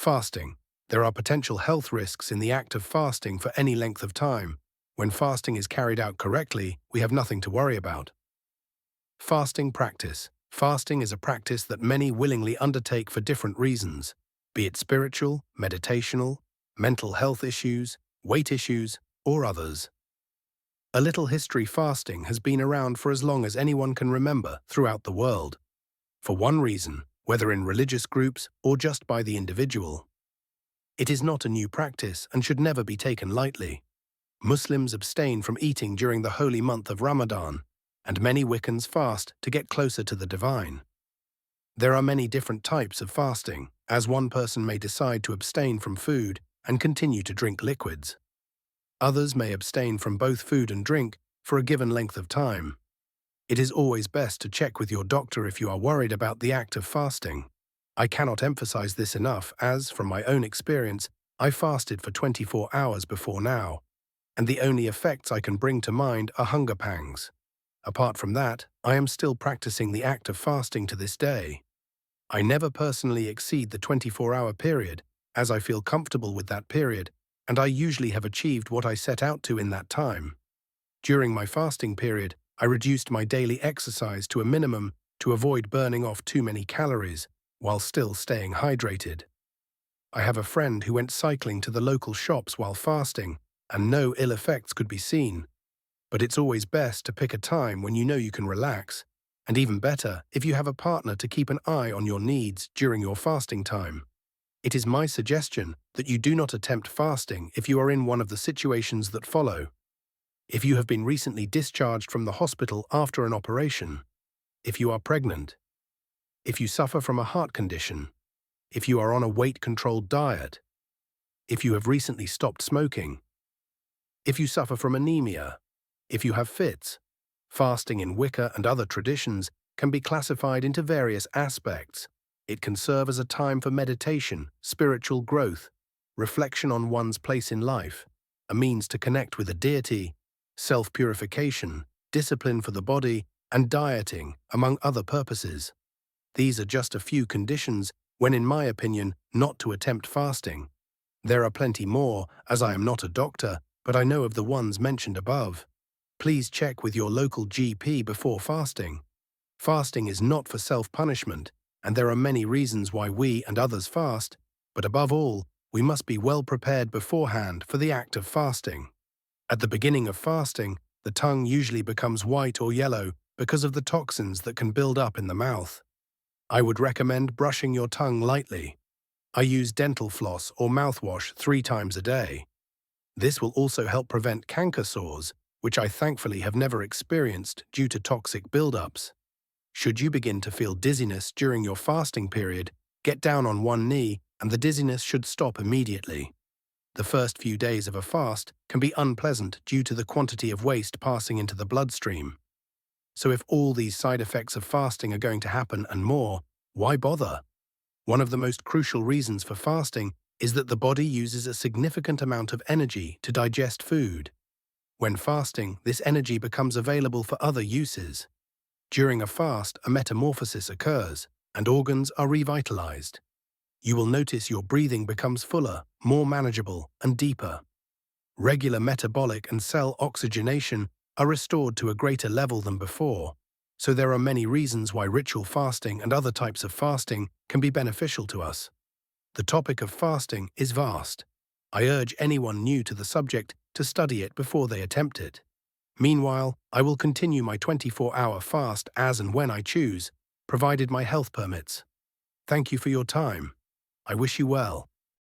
Fasting. There are potential health risks in the act of fasting for any length of time. When fasting is carried out correctly, we have nothing to worry about. Fasting practice. Fasting is a practice that many willingly undertake for different reasons, be it spiritual, meditational, mental health issues, weight issues, or others. A little history. Fasting has been around for as long as anyone can remember throughout the world. For one reason, whether in religious groups or just by the individual. It is not a new practice and should never be taken lightly. Muslims abstain from eating during the holy month of Ramadan, and many Wiccans fast to get closer to the divine. There are many different types of fasting, as one person may decide to abstain from food and continue to drink liquids. Others may abstain from both food and drink for a given length of time. It is always best to check with your doctor if you are worried about the act of fasting. I cannot emphasize this enough as, from my own experience, I fasted for 24 hours before now, and the only effects I can bring to mind are hunger pangs. Apart from that, I am still practicing the act of fasting to this day. I never personally exceed the 24-hour period, as I feel comfortable with that period, and I usually have achieved what I set out to in that time. During my fasting period, I reduced my daily exercise to a minimum to avoid burning off too many calories, while still staying hydrated. I have a friend who went cycling to the local shops while fasting, and no ill effects could be seen. But it's always best to pick a time when you know you can relax, and even better if you have a partner to keep an eye on your needs during your fasting time. It is my suggestion that you do not attempt fasting if you are in one of the situations that follow. If you have been recently discharged from the hospital after an operation, if you are pregnant, if you suffer from a heart condition, if you are on a weight-controlled diet, if you have recently stopped smoking, if you suffer from anemia, if you have fits. Fasting in Wicca and other traditions can be classified into various aspects. It can serve as a time for meditation, spiritual growth, reflection on one's place in life, a means to connect with a deity, self-purification, discipline for the body, and dieting, among other purposes. These are just a few conditions when, in my opinion, not to attempt fasting. There are plenty more, as I am not a doctor, but I know of the ones mentioned above. Please check with your local GP before fasting. Fasting is not for self-punishment, and there are many reasons why we and others fast, but above all, we must be well prepared beforehand for the act of fasting. At the beginning of fasting, the tongue usually becomes white or yellow because of the toxins that can build up in the mouth. I would recommend brushing your tongue lightly. I use dental floss or mouthwash 3 times a day. This will also help prevent canker sores, which I thankfully have never experienced due to toxic buildups. Should you begin to feel dizziness during your fasting period, get down on one knee and the dizziness should stop immediately. The first few days of a fast can be unpleasant due to the quantity of waste passing into the bloodstream. So if all these side effects of fasting are going to happen and more, why bother? One of the most crucial reasons for fasting is that the body uses a significant amount of energy to digest food. When fasting, this energy becomes available for other uses. During a fast, a metamorphosis occurs, and organs are revitalized. You will notice your breathing becomes fuller, more manageable, and deeper. Regular metabolic and cell oxygenation are restored to a greater level than before, so there are many reasons why ritual fasting and other types of fasting can be beneficial to us. The topic of fasting is vast. I urge anyone new to the subject to study it before they attempt it. Meanwhile, I will continue my 24-hour fast as and when I choose, provided my health permits. Thank you for your time. I wish you well.